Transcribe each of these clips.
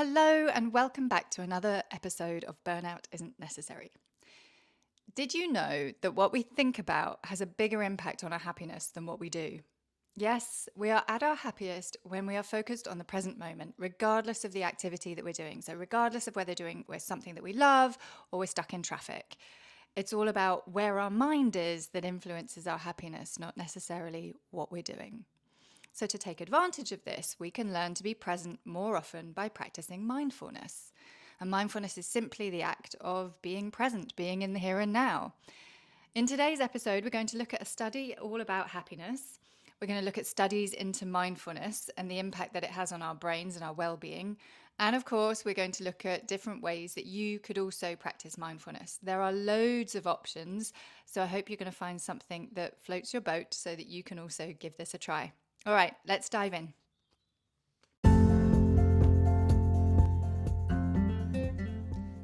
Hello and welcome back to another episode of Burnout Isn't Necessary. Did you know that what we think about has a bigger impact on our happiness than what we do? Yes, we are at our happiest when we are focused on the present moment, regardless of the activity that we're doing. So regardless of whether we're something that we love or we're stuck in traffic. It's all about where our mind is that influences our happiness, not necessarily what we're doing. So to take advantage of this, we can learn to be present more often by practicing mindfulness. And mindfulness is simply the act of being present, being in the here and now. In today's episode, we're going to look at a study all about happiness. We're going to look at studies into mindfulness and the impact that it has on our brains and our well-being. And of course, we're going to look at different ways that you could also practice mindfulness. There are loads of options, so I hope you're going to find something that floats your boat so that you can also give this a try. All right, let's dive in.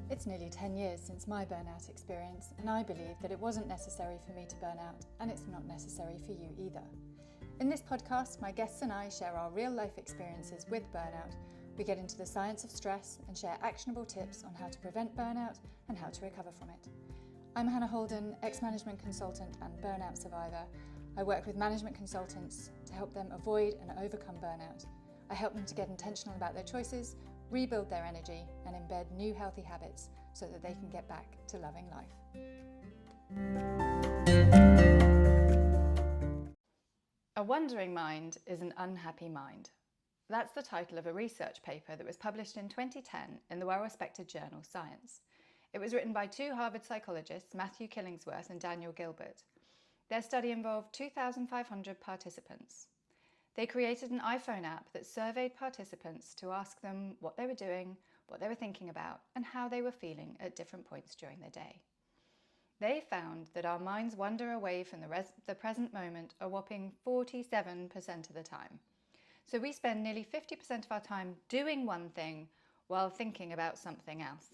It's nearly 10 years since my burnout experience, and I believe that it wasn't necessary for me to burn out, and it's not necessary for you either. In this podcast, my guests and I share our real-life experiences with burnout. We get into the science of stress and share actionable tips on how to prevent burnout and how to recover from it. I'm Hannah Holden, ex-management consultant and burnout survivor. I work with management consultants to help them avoid and overcome burnout. I help them to get intentional about their choices, rebuild their energy, and embed new healthy habits so that they can get back to loving life. A wandering mind is an unhappy mind. That's the title of a research paper that was published in 2010 in the well-respected journal Science. It was written by two Harvard psychologists, Matthew Killingsworth and Daniel Gilbert. Their study involved 2,500 participants. They created an iPhone app that surveyed participants to ask them what they were doing, what they were thinking about, and how they were feeling at different points during the day. They found that our minds wander away from the present moment a whopping 47% of the time. So we spend nearly 50% of our time doing one thing while thinking about something else.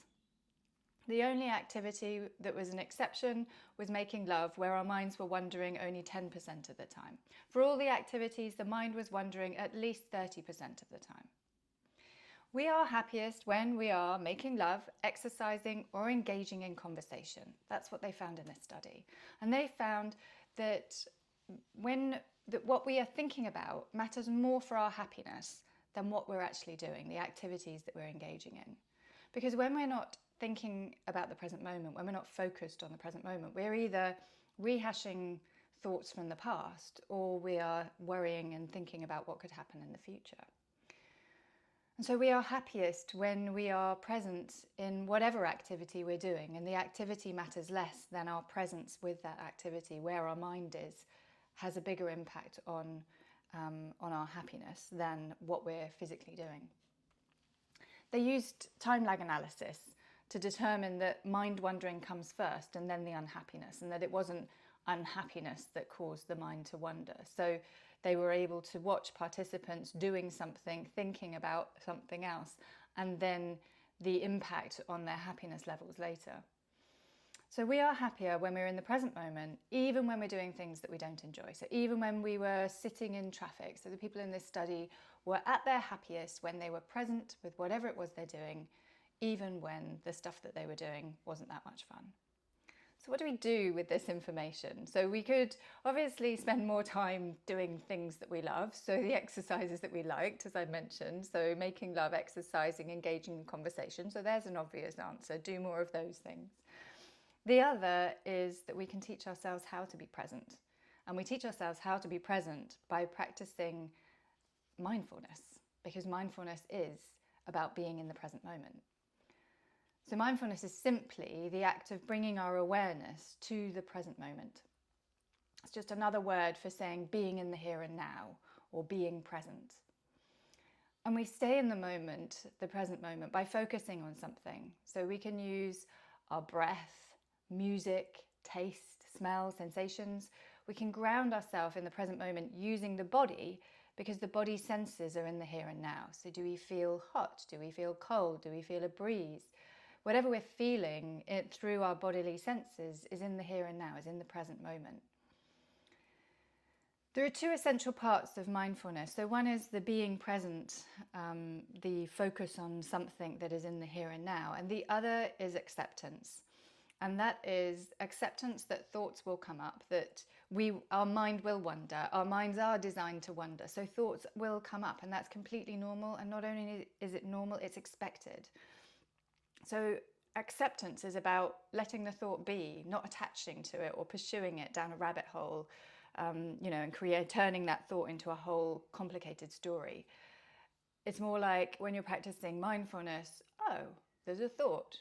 The only activity that was an exception was making love, where our minds were wandering only 10% of the time. For all the activities, the mind was wandering at least 30% of the time. We are happiest when we are making love, exercising, or engaging in conversation. That's what they found in this study. And they found that what we are thinking about matters more for our happiness than what we're actually doing, the activities that we're engaging in. Because when we're not thinking about the present moment, when we're not focused on the present moment, we're either rehashing thoughts from the past or we are worrying and thinking about what could happen in the future. And so we are happiest when we are present in whatever activity we're doing, and the activity matters less than our presence with that activity. Where our mind is has a bigger impact on our happiness than what we're physically doing. They used time lag analysis to determine that mind wandering comes first and then the unhappiness, and that it wasn't unhappiness that caused the mind to wander. So they were able to watch participants doing something, thinking about something else, and then the impact on their happiness levels later. So we are happier when we're in the present moment, even when we're doing things that we don't enjoy. So even when we were sitting in traffic, so the people in this study were at their happiest when they were present with whatever it was they're doing, even when the stuff that they were doing wasn't that much fun. So what do we do with this information? So we could obviously spend more time doing things that we love. So the exercises that we liked, as I mentioned, so making love, exercising, engaging in conversation. So there's an obvious answer, do more of those things. The other is that we can teach ourselves how to be present. And we teach ourselves how to be present by practicing mindfulness, because mindfulness is about being in the present moment. So mindfulness is simply the act of bringing our awareness to the present moment. It's just another word for saying being in the here and now, or being present. And we stay in the moment, the present moment, by focusing on something. So we can use our breath, music, taste, smell, sensations. We can ground ourselves in the present moment using the body, because the body senses are in the here and now. So do we feel hot? Do we feel cold? Do we feel a breeze? Whatever we're feeling through our bodily senses is in the here and now, is in the present moment. There are two essential parts of mindfulness. So one is the being present, the focus on something that is in the here and now, and the other is acceptance. And that is acceptance that thoughts will come up, that our mind will wander. Our minds are designed to wander, so thoughts will come up, and that's completely normal. And not only is it normal, it's expected. So acceptance is about letting the thought be, not attaching to it or pursuing it down a rabbit hole, and turning that thought into a whole complicated story. It's more like when you're practicing mindfulness, oh, there's a thought,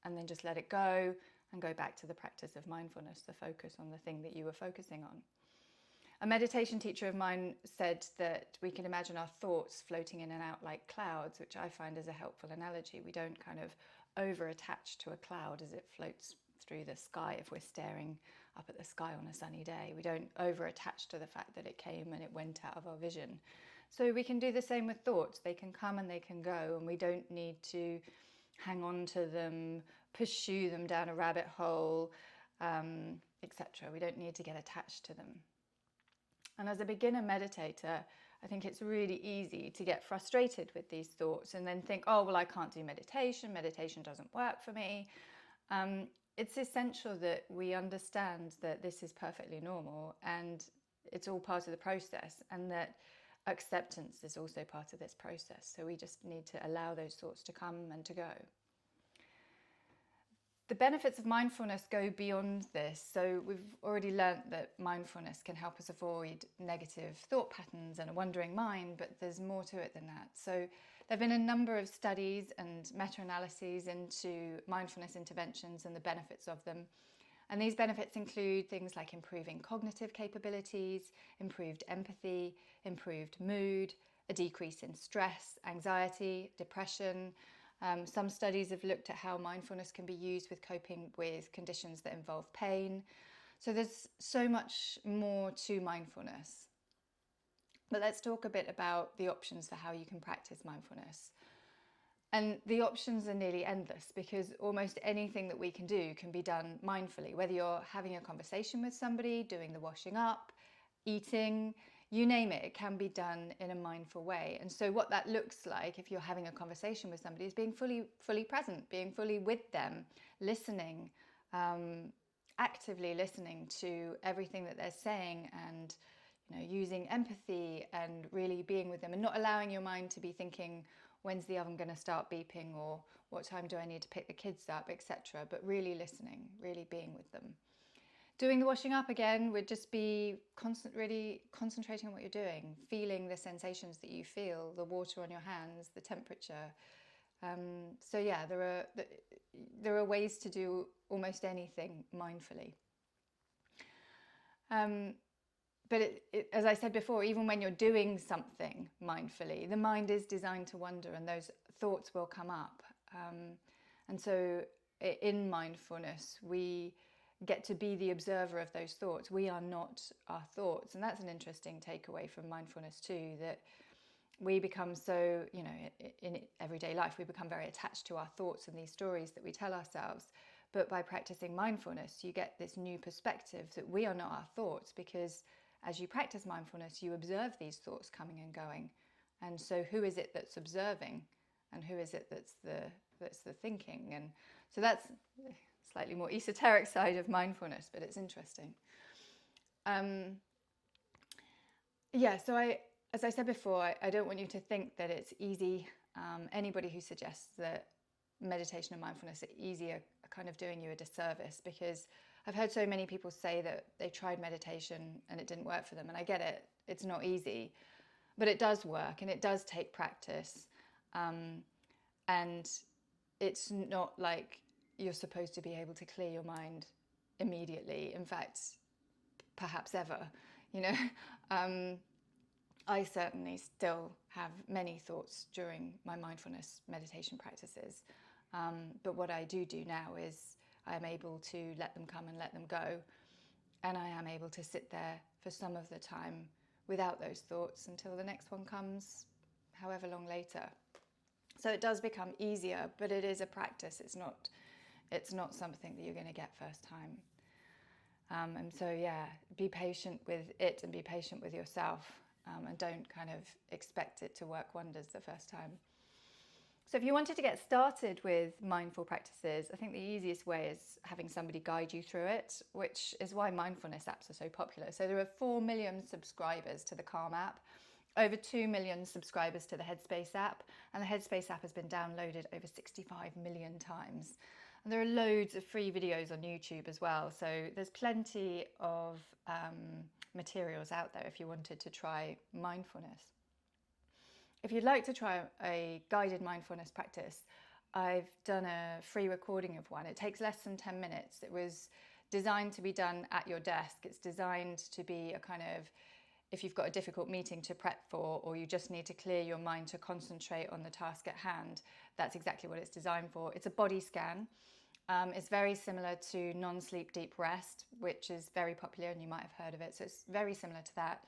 and then just let it go and go back to the practice of mindfulness, the focus on the thing that you were focusing on. A meditation teacher of mine said that we can imagine our thoughts floating in and out like clouds, which I find is a helpful analogy. We don't kind of over-attach to a cloud as it floats through the sky if we're staring up at the sky on a sunny day. We don't over-attach to the fact that it came and it went out of our vision. So we can do the same with thoughts. They can come and they can go, and we don't need to hang on to them, pursue them down a rabbit hole, etc. We don't need to get attached to them. And as a beginner meditator, I think it's really easy to get frustrated with these thoughts and then think, oh, well, I can't do meditation. Meditation doesn't work for me. It's essential that we understand that this is perfectly normal and it's all part of the process, and that acceptance is also part of this process. So we just need to allow those thoughts to come and to go. The benefits of mindfulness go beyond this. So we've already learnt that mindfulness can help us avoid negative thought patterns and a wandering mind, but there's more to it than that. So there have been a number of studies and meta-analyses into mindfulness interventions and the benefits of them. And these benefits include things like improving cognitive capabilities, improved empathy, improved mood, a decrease in stress, anxiety, depression. Some studies have looked at how mindfulness can be used with coping with conditions that involve pain. So there's so much more to mindfulness. But let's talk a bit about the options for how you can practice mindfulness. And the options are nearly endless, because almost anything that we can do can be done mindfully, whether you're having a conversation with somebody, doing the washing up, eating, you name it, it can be done in a mindful way. And so what that looks like if you're having a conversation with somebody is being fully present, being fully with them, listening, actively listening to everything that they're saying, and using empathy and really being with them, and not allowing your mind to be thinking, when's the oven going to start beeping, or what time do I need to pick the kids up, etc. But really listening, really being with them. Doing the washing up again would just be really concentrating on what you're doing, feeling the sensations that you feel, the water on your hands, the temperature. So yeah, there are ways to do almost anything mindfully. But as I said before, even when you're doing something mindfully, the mind is designed to wander, and those thoughts will come up. And so in mindfulness, we get to be the observer of those thoughts. We are not our thoughts. And that's an interesting takeaway from mindfulness too, that we become so, in everyday life, we become very attached to our thoughts and these stories that we tell ourselves. But by practicing mindfulness, you get this new perspective that we are not our thoughts, because as you practice mindfulness, you observe these thoughts coming and going. And so who is it that's observing, and who is it that's the thinking? And so that's slightly more esoteric side of mindfulness, but it's interesting. So as I said before, I don't want you to think that it's easy. Anybody who suggests that meditation and mindfulness are easy are kind of doing you a disservice, because I've heard so many people say that they tried meditation and it didn't work for them. And I get it, it's not easy, but it does work, and it does take practice. And it's not like you're supposed to be able to clear your mind immediately. In fact, perhaps ever, I certainly still have many thoughts during my mindfulness meditation practices. But what I do now is I am able to let them come and let them go. And I am able to sit there for some of the time without those thoughts until the next one comes, however long later. So it does become easier, but it is a practice. It's not something that you're going to get first time. And so, yeah, be patient with it and be patient with yourself, and don't kind of expect it to work wonders the first time. So if you wanted to get started with mindful practices, I think the easiest way is having somebody guide you through it, which is why mindfulness apps are so popular. So there are 4 million subscribers to the Calm app, over 2 million subscribers to the Headspace app, and the Headspace app has been downloaded over 65 million times. And there are loads of free videos on YouTube as well, so there's plenty of materials out there if you wanted to try mindfulness. If you'd like to try a guided mindfulness practice, I've done a free recording of one. It takes less than 10 minutes. It was designed to be done at your desk. It's designed to be a kind of, if you've got a difficult meeting to prep for, or you just need to clear your mind to concentrate on the task at hand, that's exactly what it's designed for. It's a body scan. It's very similar to non-sleep deep rest, which is very popular and you might have heard of it. So it's very similar to that.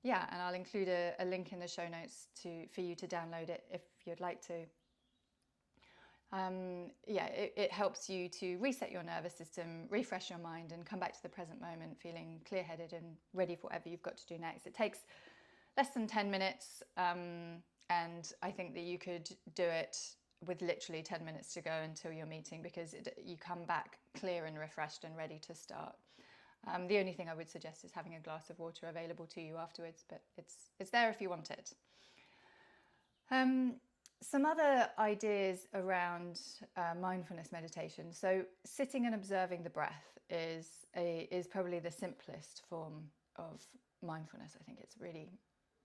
Yeah, and I'll include a link in the show notes for you to download it if you'd like to. Yeah, it helps you to reset your nervous system, refresh your mind, and come back to the present moment feeling clear-headed and ready for whatever you've got to do next. It takes less than 10 minutes, and I think that you could do it with literally 10 minutes to go until your meeting, because you come back clear and refreshed and ready to start. The only thing I would suggest is having a glass of water available to you afterwards, but it's there if you want it. Some other ideas around mindfulness meditation. So sitting and observing the breath is probably the simplest form of mindfulness. I think it's really,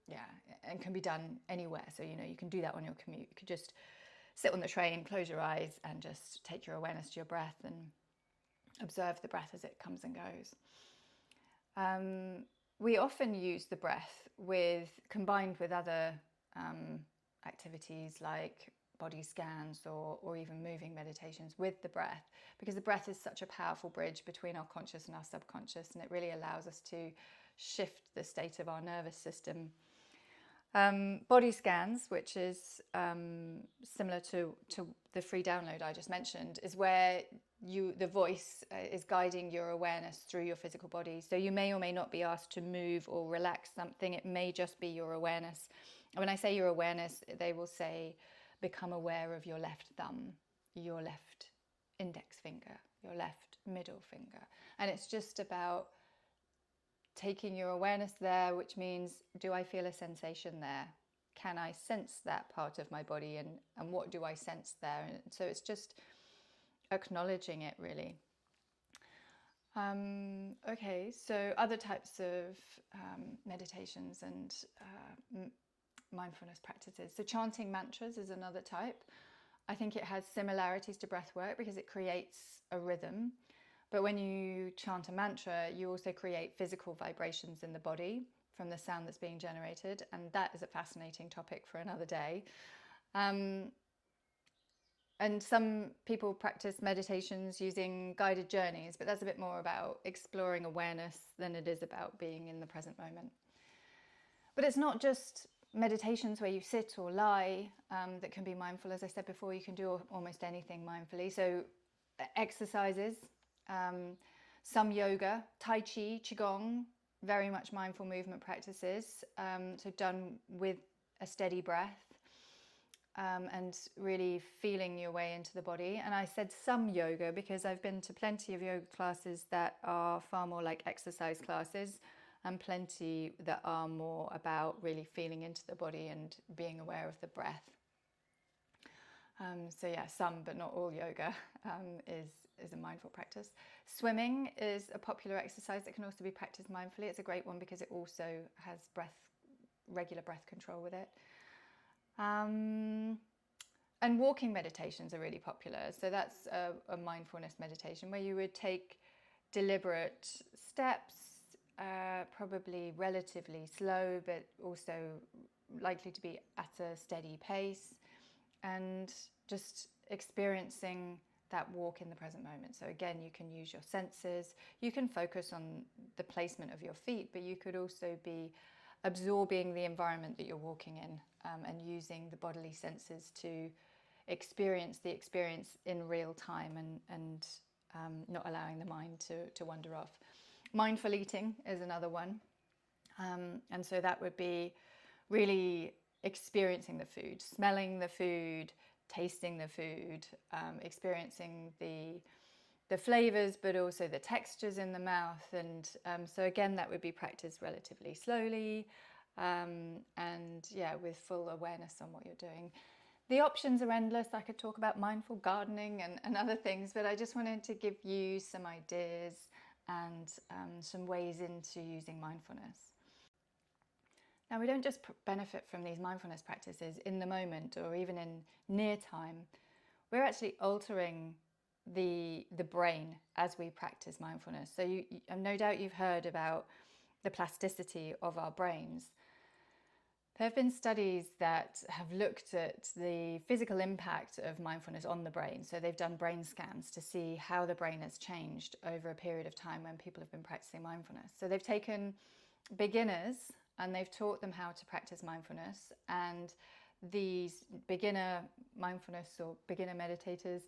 yeah, and can be done anywhere. So, you know, you can do that on your commute. You could just sit on the train, close your eyes, and just take your awareness to your breath and observe the breath as it comes and goes. We often use the breath combined with other activities like body scans or even moving meditations with the breath, because the breath is such a powerful bridge between our conscious and our subconscious, and it really allows us to shift the state of our nervous system. Body scans, which is similar to the free download I just mentioned, is where the voice is guiding your awareness through your physical body. So you may or may not be asked to move or relax something. It may just be your awareness. And when I say your awareness, they will say, become aware of your left thumb, your left index finger, your left middle finger. And it's just about taking your awareness there, which means, do I feel a sensation there? Can I sense that part of my body, and what do I sense there? And so it's just acknowledging it, really. Okay, so other types of meditations and mindfulness practices. So chanting mantras is another type. I think it has similarities to breath work because it creates a rhythm. But when you chant a mantra, you also create physical vibrations in the body from the sound that's being generated. And that is a fascinating topic for another day. And some people practice meditations using guided journeys, but that's a bit more about exploring awareness than it is about being in the present moment. But it's not just meditations where you sit or lie that can be mindful. As I said before, you can do almost anything mindfully. So exercises, some yoga, Tai Chi, Qigong, very much mindful movement practices, so done with a steady breath. And really feeling your way into the body. And I said some yoga because I've been to plenty of yoga classes that are far more like exercise classes, and plenty that are more about really feeling into the body and being aware of the breath. So yeah, some but not all yoga is a mindful practice. Swimming is a popular exercise that can also be practiced mindfully. It's a great one because it also has regular breath control with it. And walking meditations are really popular. So that's a mindfulness meditation where you would take deliberate steps, probably relatively slow, but also likely to be at a steady pace, and just experiencing that walk in the present moment. So again, you can use your senses. You can focus on the placement of your feet, but you could also be absorbing the environment that you're walking in, and using the bodily senses to experience the experience in real time, and not allowing the mind to wander off. Mindful eating is another one. And so that would be really experiencing the food, smelling the food, tasting the food, experiencing the flavors, but also the textures in the mouth. And so again, that would be practiced relatively slowly, and yeah, with full awareness on what you're doing. The options are endless. I could talk about mindful gardening and other things, but I just wanted to give you some ideas and some ways into using mindfulness. Now, we don't just benefit from these mindfulness practices in the moment or even in near time. We're actually altering the brain as we practice mindfulness. So no doubt you've heard about the plasticity of our brains. There have been studies that have looked at the physical impact of mindfulness on the brain. So they've done brain scans to see how the brain has changed over a period of time when people have been practicing mindfulness. So they've taken beginners and they've taught them how to practice mindfulness, and these beginner mindfulness or beginner meditators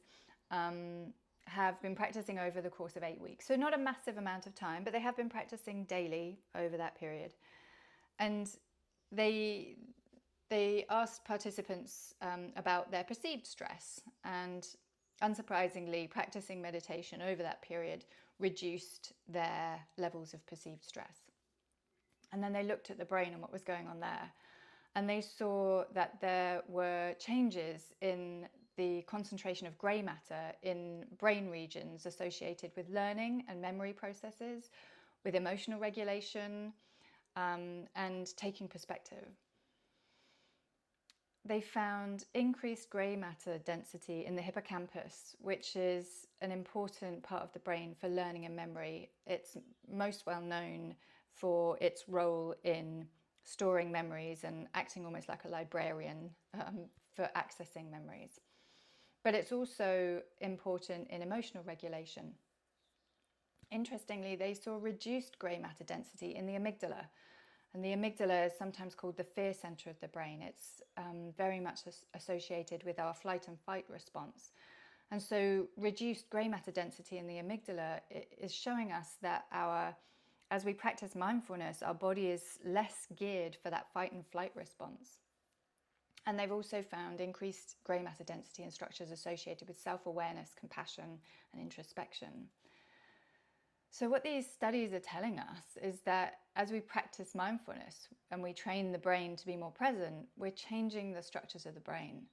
have been practicing over the course of 8 weeks. So not a massive amount of time, but they have been practicing daily over that period. And they asked participants about their perceived stress, and unsurprisingly, practicing meditation over that period reduced their levels of perceived stress. And then they looked at the brain and what was going on there, and they saw that there were changes in the concentration of grey matter in brain regions associated with learning and memory processes, with emotional regulation, and taking perspective. They found increased grey matter density in the hippocampus, which is an important part of the brain for learning and memory. It's most well known for its role in storing memories and acting almost like a librarian for accessing memories. But it's also important in emotional regulation. Interestingly, they saw reduced grey matter density in the amygdala. And the amygdala is sometimes called the fear center of the brain. It's very much associated with our flight and fight response. And so reduced grey matter density in the amygdala is showing us that as we practice mindfulness, our body is less geared for that fight and flight response. And they've also found increased grey matter density in structures associated with self-awareness, compassion, and introspection. So what these studies are telling us is that as we practice mindfulness and we train the brain to be more present, we're changing the structures of the brain.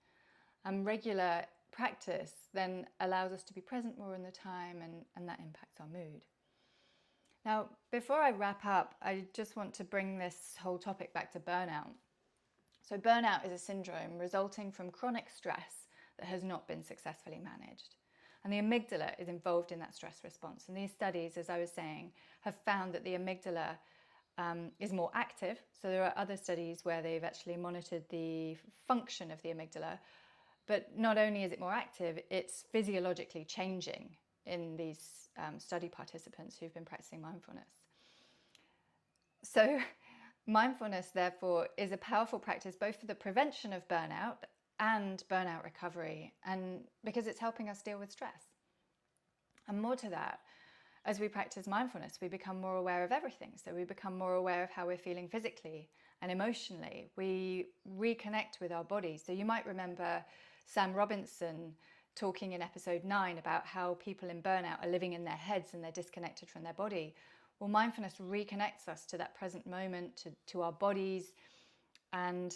And regular practice then allows us to be present more in the time, and that impacts our mood. Now, before I wrap up, I just want to bring this whole topic back to burnout. So burnout is a syndrome resulting from chronic stress that has not been successfully managed. And the amygdala is involved in that stress response. And these studies, as I was saying, have found that the amygdala is more active. So there are other studies where they've actually monitored the function of the amygdala. But not only is it more active, it's physiologically changing in these study participants who've been practicing mindfulness. So mindfulness, therefore, is a powerful practice both for the prevention of burnout and burnout recovery, and because it's helping us deal with stress. And more to that, as we practice mindfulness, we become more aware of everything. So we become more aware of how we're feeling physically and emotionally. We reconnect with our body. So you might remember Sam Robinson talking in episode 9 about how people in burnout are living in their heads and they're disconnected from their body. Well, mindfulness reconnects us to that present moment, to our bodies, and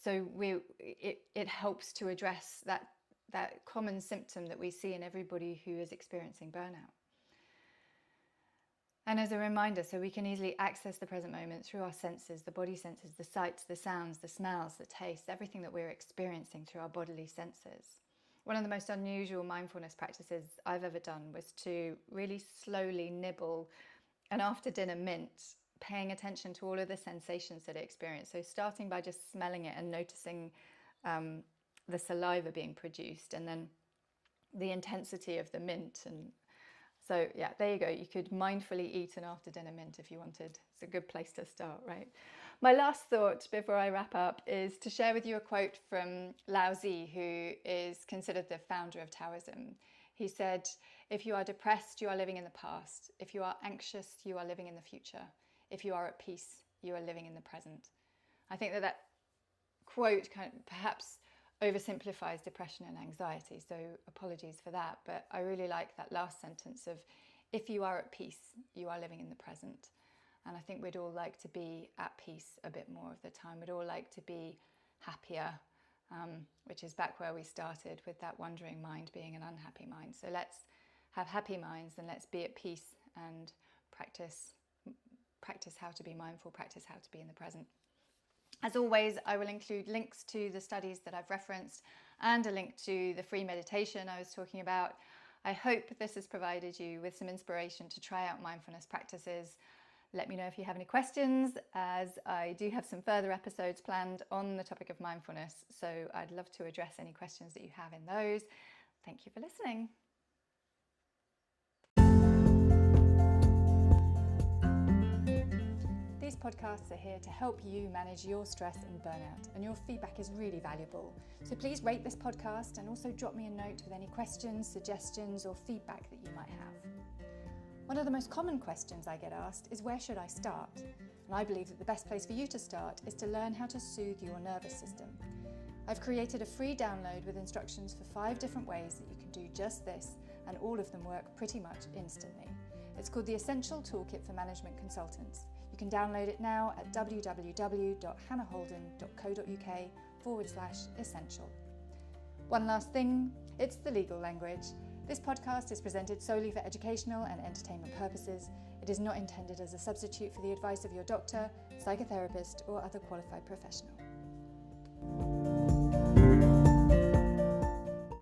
so it helps to address that common symptom that we see in everybody who is experiencing burnout. And as a reminder, so we can easily access the present moment through our senses, the body senses, the sights, the sounds, the smells, the tastes, everything that we're experiencing through our bodily senses. One of the most unusual mindfulness practices I've ever done was to really slowly nibble an after-dinner mint, paying attention to all of the sensations that I experienced. So starting by just smelling it and noticing the saliva being produced, and then the intensity of the mint. And so yeah, there you go. You could mindfully eat an after-dinner mint if you wanted. It's a good place to start, right? My last thought before I wrap up is to share with you a quote from Lao Tzu, who is considered the founder of Taoism. He said, if you are depressed, you are living in the past. If you are anxious, you are living in the future. If you are at peace, you are living in the present. I think that quote kind of perhaps oversimplifies depression and anxiety, so apologies for that. But I really like that last sentence of, if you are at peace, you are living in the present. And I think we'd all like to be at peace a bit more of the time. We'd all like to be happier, which is back where we started with that wandering mind being an unhappy mind. So let's have happy minds and let's be at peace and practice how to be mindful, practice how to be in the present. As always, I will include links to the studies that I've referenced and a link to the free meditation I was talking about. I hope this has provided you with some inspiration to try out mindfulness practices. Let me know if you have any questions, as I do have some further episodes planned on the topic of mindfulness, so I'd love to address any questions that you have in those. Thank you for listening. These podcasts are here to help you manage your stress and burnout, and your feedback is really valuable. So please rate this podcast and also drop me a note with any questions, suggestions, or feedback that you might have. One of the most common questions I get asked is, where should I start? And I believe that the best place for you to start is to learn how to soothe your nervous system. I've created a free download with instructions for 5 different ways that you can do just this, and all of them work pretty much instantly. It's called the Essential Toolkit for Management Consultants. You can download it now at www.hannahholden.co.uk/essential. One last thing, it's the legal language. This podcast is presented solely for educational and entertainment purposes. It is not intended as a substitute for the advice of your doctor, psychotherapist, or other qualified professional.